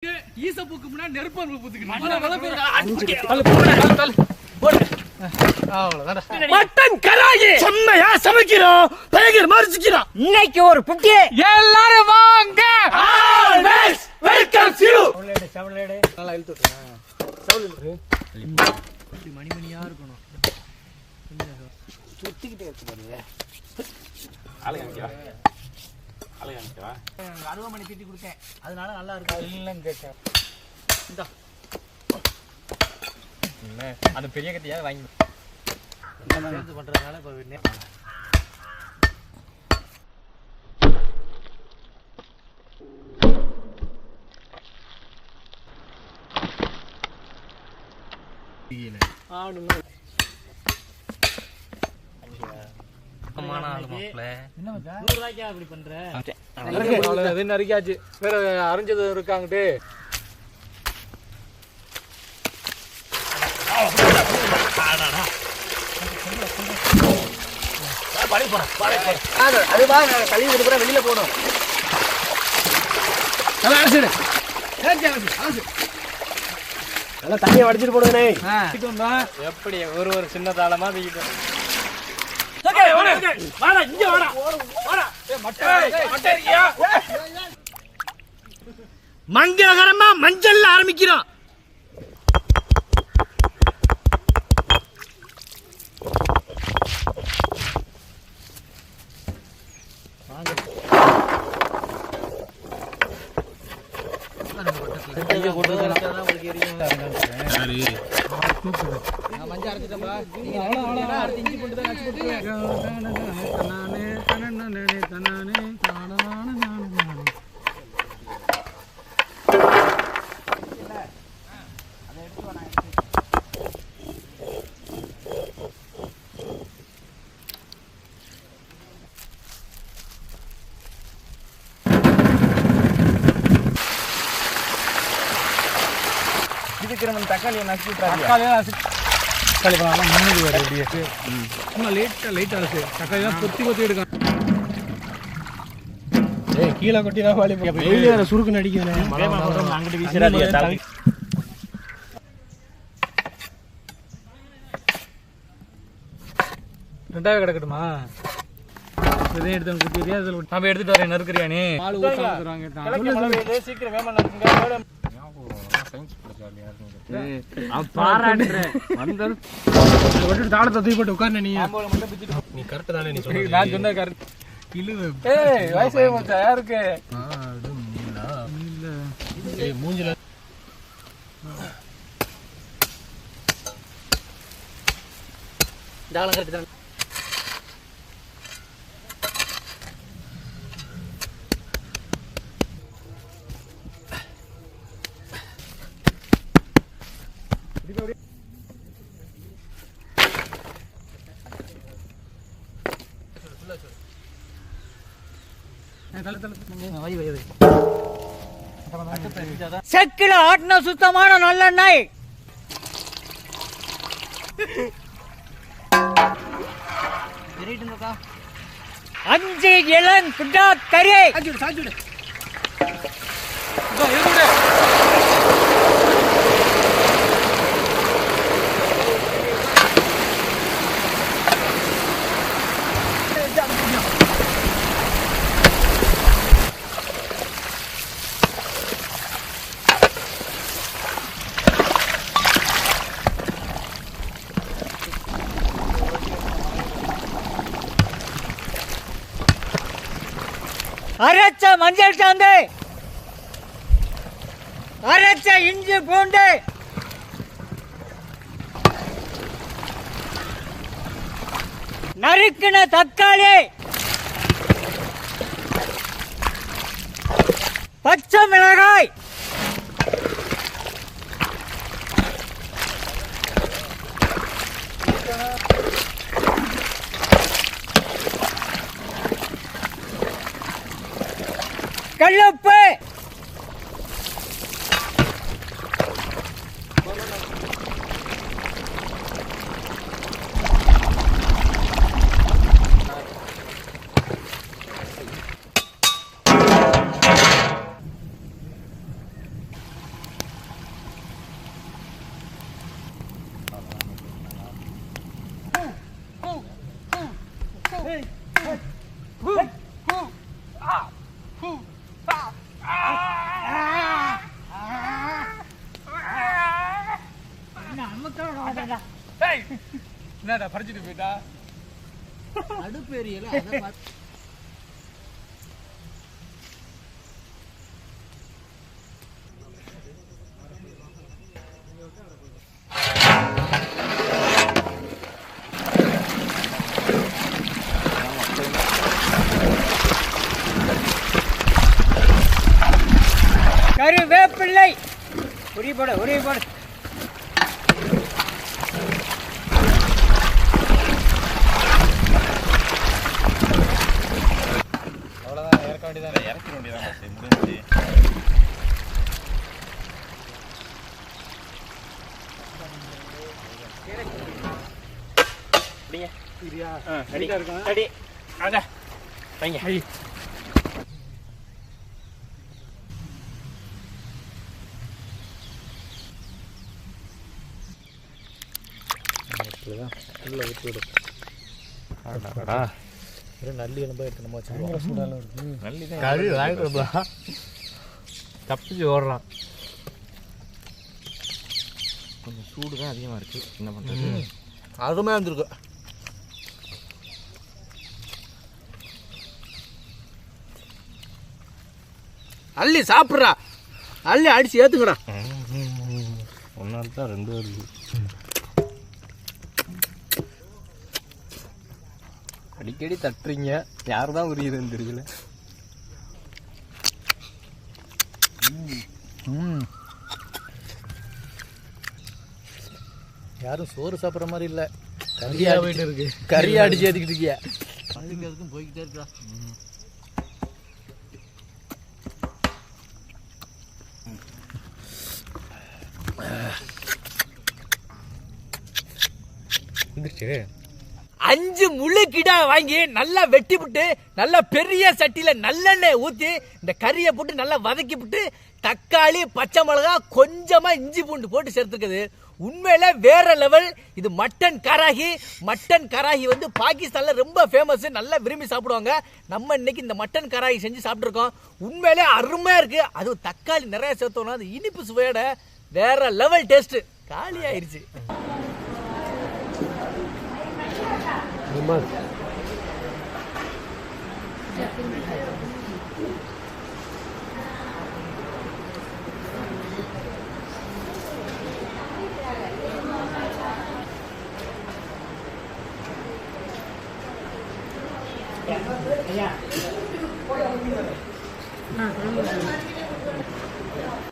ஈசப்புக்கு முன்னாடி நெருப்பு பூத்துக்கணும். மட்டன் கராயி செம்மையா சமைக்கிறோம். பயங்கர மரிச்சிக்கிறோம். இன்னைக்கு ஒரு புட்டி எல்லாரும் வாங்க. Always welcome you. சவுலேடே நல்லா இழுத்து விட்டுறேன். சவுலேடே மணிமணியா இருக்கணும். சுத்திக்கிட்டே இருக்கு பாருங்க. அழகா அருவாமணி தீட்டி கொடுத்தேன், அதனால நல்லா இருக்கு. இல்லைன்னு கேட்டேன். இந்த அந்த பெரிய கட்டியாவது வாங்கி சேர்த்து பண்றதுனால இப்போ நறுக்காச்சு. வேற அரைஞ்சது இருக்காங்கட்டு. வெளியில போடும். நல்லா தண்ணியை வடிச்சிட்டு போடுவேனே. எப்படி ஒரு சின்ன தாளமா மங்களகரமா மஞ்சள் ஆரம்பிக்கிறோம். தக்காளி கீழே கொட்டி சுருக்கு நடிக்கிறேன். ரெண்டாவே கிடக்கட்டுமா? எடுத்துட்டு வரேன். நறுக்கிறியானே சீக்கிரம் வேமா நறுக்குங்க. தாளத்தை தூக்கி போட்டு உட்கார்ந்து நீ கரெக்ட் தானே? நீ நான் சொன்ன கரெக்ட். வயசு யாருக்கு மூஞ்சில தாளம் கரெக்ட் தான். செக்கில ஆட்டின சுத்தமான நல்லெண்ணெய். அஞ்சு இளம் குண்டா கறி. அரைச்ச மஞ்சள் சாந்து, அரைச்ச இஞ்சி பூண்டு, நறுக்கின தக்காளி, பச்சை மிளகாய், கல்லுப்பு, என்னடா பறிச்சுட்டு போயிட்டா அடுப்பு எரியல அதை பார்த்து கருவேப்பிள்ளை உரிய போடு அவ்வளோதான் இறக்க வேண்டியதான் இறக்க வேண்டியதான் முடிஞ்சு அடி அங்க வைங்க உள்ள ஊற்றி விடும் நல்லி எலும்பா எடுத்து நம்ம வச்சுருவோம் நல்லி தான் கழுவி வாங்கிட்டு தப்பிச்சு ஓடுறான். கொஞ்சம் சூடு தான் அதிகமாக இருக்குது என்ன பண்ணுறது அருமையாக இருந்திருக்கு. அள்ளி சாப்பிட்றா, அள்ளி அடிச்சு ஏற்றுக்கடா. ஒன்றால் தான் ரெண்டு வருது. அடிக்கடி தட்டுறீங்க, யார் தான் உரியுதுன்னு தெரியல. யாரும் சோறு சாப்பிட்ற மாதிரி இல்லை, கறியாக போயிட்டு இருக்கு. கறியை அடிச்சு ஏற்றிக்கிட்டு இருக்கியா. பள்ளிக்கு அதுக்கும் போய்கிட்டே இருக்கா. வந்துருச்சு. 5 முழு கிடா வாங்கி நல்லா வெட்டி விட்டு நல்லா பெரிய சட்டியில நல்லெண்ணெய் ஊற்றி இந்த கறியை போட்டு நல்லா வதக்கி விட்டு தக்காளி பச்சை மிளகா கொஞ்சமா இஞ்சி பூண்டு போட்டு சேர்த்துருக்குது. உண்மையில வேற லெவல். இது மட்டன் கராகி. மட்டன் கராகி வந்து பாகிஸ்தான்ல ரொம்ப ஃபேமஸ், நல்லா விரும்பி சாப்பிடுவாங்க. நம்ம இன்னைக்கு இந்த மட்டன் கராகி செஞ்சு சாப்பிட்ருக்கோம். உண்மையிலே அருமையா இருக்கு. அதுவும் தக்காளி நிறைய சேர்த்தோம்னா அது இனிப்பு சுவையோட வேற லெவல் டேஸ்ட். காலி ஆயிருச்சு.